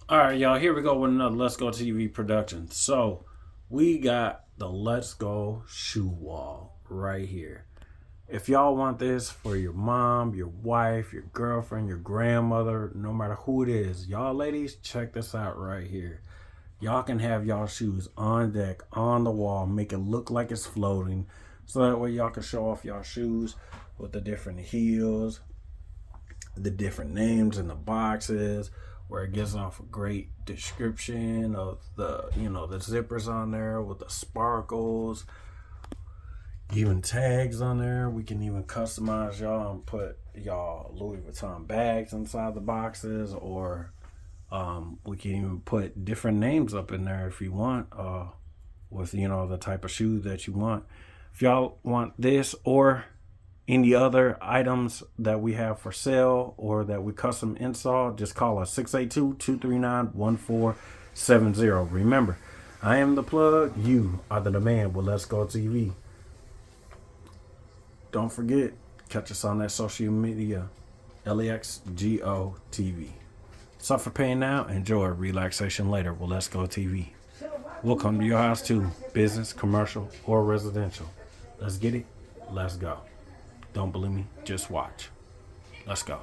All right, y'all, here we go with another Let's Go TV production. So, we got the Let's Go shoe wall right here. If y'all want this for your mom, your wife, your girlfriend, your grandmother, no matter who it is, y'all ladies, check this out right here. Y'all can have y'all shoes on deck, on the wall, make it look like it's floating. So that way y'all can show off y'all shoes with the different heels, the different names in the boxes, where it gives off a great description of the zippers on there with the sparkles, even tags on there. We can even customize y'all and put y'all Louis Vuitton bags inside the boxes, or we can even put different names up in there if you want, with the type of shoe that you want. If y'all want this or any other items that we have for sale or that we custom install, just call us 682-239-1470. Remember, I am the plug, you are the demand with Let's Go TV. Don't forget, catch us on that social media, LEXGO TV. Suffer pain now, enjoy relaxation later with Let's Go TV. We'll come to your house too, business, commercial, or residential. Let's get it, let's go. Don't believe me? Just watch. Let's go.